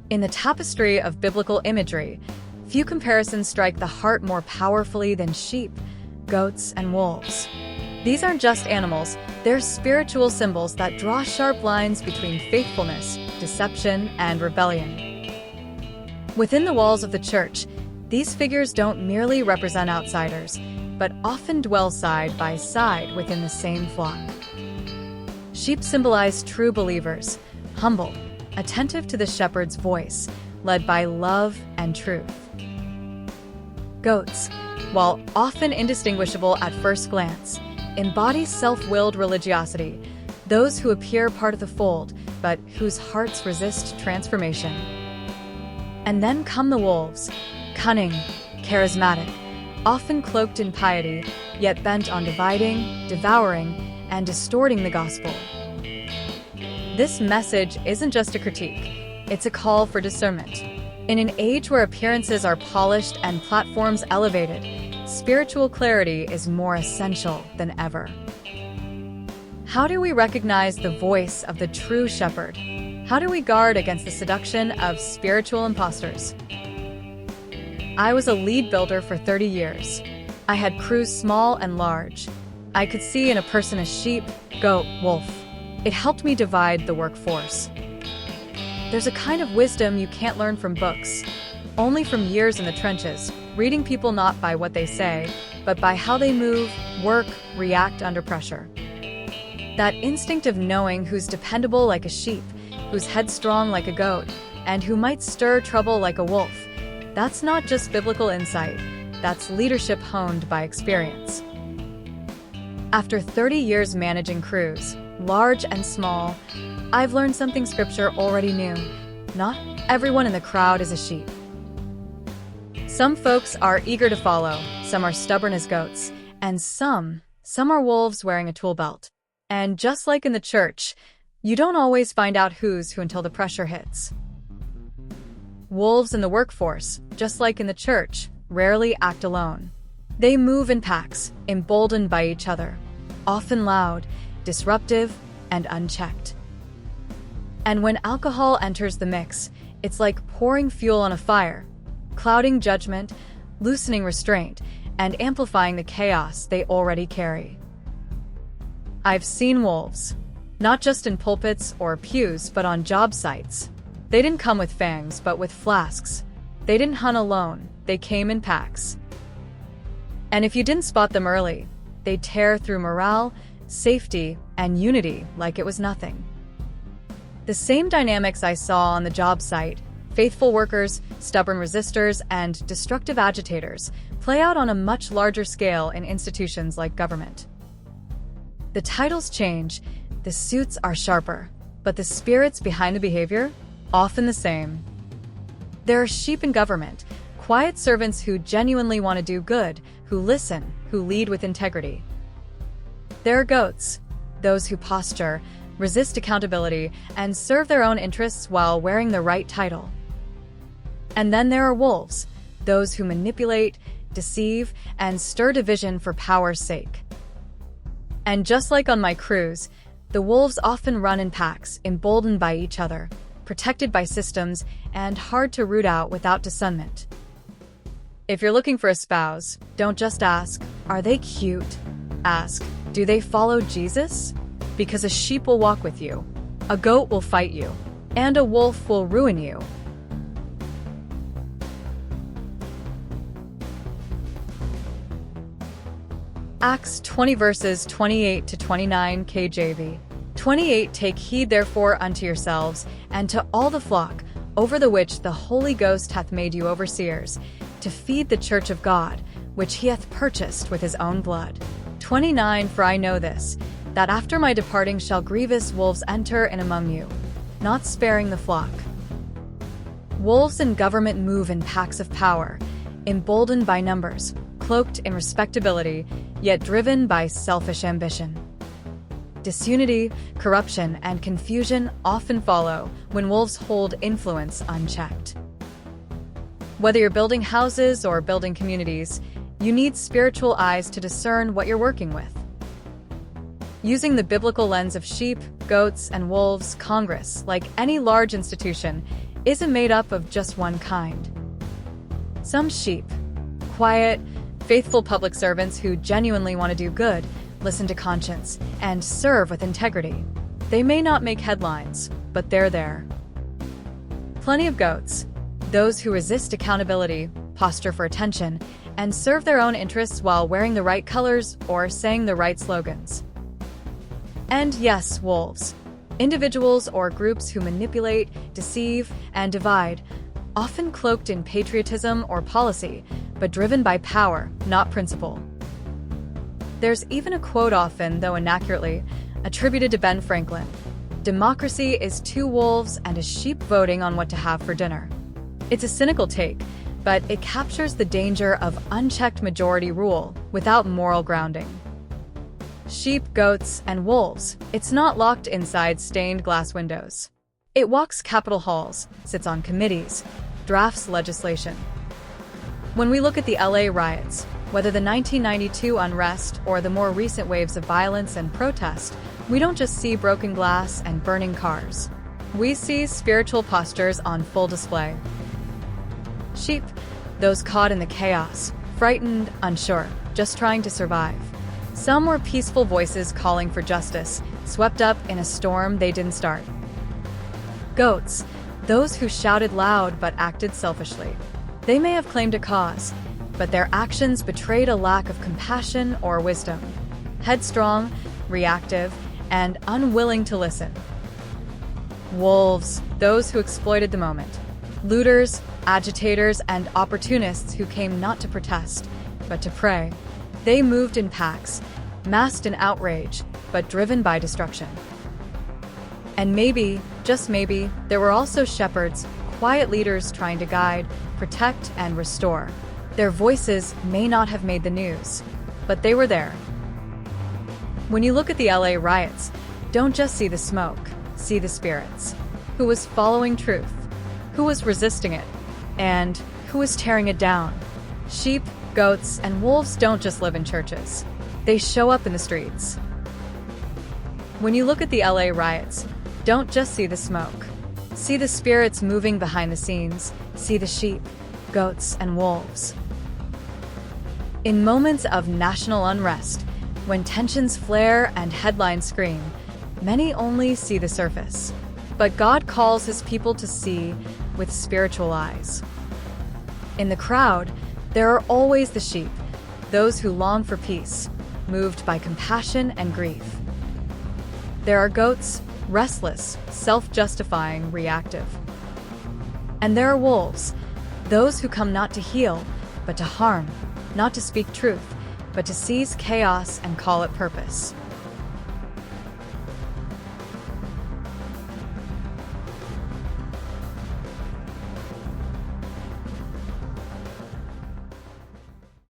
In the tapestry of biblical imagery, few comparisons strike the heart more powerfully than sheep, goats, and wolves. These aren't just animals, they're spiritual symbols that draw sharp lines between faithfulness, deception, and rebellion. Within the walls of the church, these figures don't merely represent outsiders, but often dwell side by side within the same flock. Sheep symbolize true believers, humble, attentive to the shepherd's voice, led by love and truth. Goats, while often indistinguishable at first glance, embody self-willed religiosity, those who appear part of the fold, but whose hearts resist transformation. And then come the wolves, cunning, charismatic, often cloaked in piety, yet bent on dividing, devouring, and distorting the gospel. This message isn't just a critique, it's a call for discernment. In an age where appearances are polished and platforms elevated, spiritual clarity is more essential than ever. How do we recognize the voice of the true shepherd? How do we guard against the seduction of spiritual impostors? I was a lead builder for 30 years. I had crews small and large. I could see in a person a sheep, goat, wolf. It helped me divide the workforce. There's a kind of wisdom you can't learn from books, only from years in the trenches, reading people not by what they say, but by how they move, work, react under pressure. That instinct of knowing who's dependable like a sheep, who's headstrong like a goat, and who might stir trouble like a wolf, that's not just biblical insight, that's leadership honed by experience. After 30 years managing crews, large and small, I've learned something Scripture already knew. Not everyone in the crowd is a sheep. Some folks are eager to follow, some are stubborn as goats, and some are wolves wearing a tool belt. And just like in the church, you don't always find out who's who until the pressure hits. Wolves in the workforce, just like in the church, rarely act alone. They move in packs, emboldened by each other, often loud, disruptive, and unchecked. And when alcohol enters the mix, it's like pouring fuel on a fire, clouding judgment, loosening restraint, and amplifying the chaos they already carry. I've seen wolves, not just in pulpits or pews, but on job sites. They didn't come with fangs, but with flasks. They didn't hunt alone, they came in packs. And if you didn't spot them early, they'd tear through morale, safety, and unity like it was nothing. The same dynamics I saw on the job site, faithful workers, stubborn resistors, and destructive agitators, play out on a much larger scale in institutions like government. The titles change, the suits are sharper, but the spirits behind the behavior, often the same. There are sheep in government, quiet servants who genuinely want to do good, who listen, who lead with integrity. There are goats, those who posture, resist accountability, and serve their own interests while wearing the right title. And then there are wolves, those who manipulate, deceive, and stir division for power's sake. And just like on my cruise, the wolves often run in packs, emboldened by each other, protected by systems, and hard to root out without discernment. If you're looking for a spouse, don't just ask, "Are they cute?" Ask, "Do they follow Jesus?" Because a sheep will walk with you, a goat will fight you, and a wolf will ruin you. Acts 20 verses 28 to 29 KJV. 28 Take heed therefore unto yourselves, and to all the flock, over the which the Holy Ghost hath made you overseers, to feed the church of God, which he hath purchased with his own blood. 29 For I know this, that after my departing shall grievous wolves enter in among you, not sparing the flock. Wolves in government move in packs of power, emboldened by numbers, cloaked in respectability, yet driven by selfish ambition. Disunity, corruption, and confusion often follow when wolves hold influence unchecked. Whether you're building houses or building communities, you need spiritual eyes to discern what you're working with. Using the biblical lens of sheep, goats, and wolves, Congress, like any large institution, isn't made up of just one kind. Some sheep, quiet, faithful public servants who genuinely want to do good, listen to conscience, and serve with integrity. They may not make headlines, but they're there. Plenty of goats, those who resist accountability, posture for attention, and serve their own interests while wearing the right colors or saying the right slogans. And yes, wolves, individuals or groups who manipulate, deceive, and divide, often cloaked in patriotism or policy, but driven by power, not principle. There's even a quote, often, though inaccurately, attributed to Ben Franklin: "Democracy is two wolves and a sheep voting on what to have for dinner." It's a cynical take, but it captures the danger of unchecked majority rule without moral grounding. Sheep, goats, and wolves, it's not locked inside stained glass windows. It walks Capitol halls, sits on committees, drafts legislation. When we look at the LA riots, whether the 1992 unrest or the more recent waves of violence and protest, we don't just see broken glass and burning cars. We see spiritual postures on full display. Sheep, those caught in the chaos, frightened, unsure, just trying to survive. Some were peaceful voices calling for justice, swept up in a storm they didn't start. Goats, those who shouted loud but acted selfishly. They may have claimed a cause, but their actions betrayed a lack of compassion or wisdom. Headstrong, reactive, and unwilling to listen. Wolves, those who exploited the moment. Looters, agitators, and opportunists who came not to protest, but to prey. They moved in packs, masked in outrage, but driven by destruction. And maybe, just maybe, there were also shepherds, quiet leaders trying to guide, protect, and restore. Their voices may not have made the news, but they were there. When you look at the LA riots, don't just see the smoke, see the spirits. Who was following truth? Who was resisting it? And who was tearing it down? Sheep, goats, and wolves don't just live in churches. They show up in the streets. When you look at the LA riots, don't just see the smoke. See the spirits moving behind the scenes. See the sheep, goats, and wolves. In moments of national unrest, when tensions flare and headlines scream, many only see the surface. But God calls His people to see with spiritual eyes. In the crowd, there are always the sheep, those who long for peace, moved by compassion and grief. There are goats, restless, self-justifying, reactive. And there are wolves, those who come not to heal, but to harm, not to speak truth, but to seize chaos and call it purpose.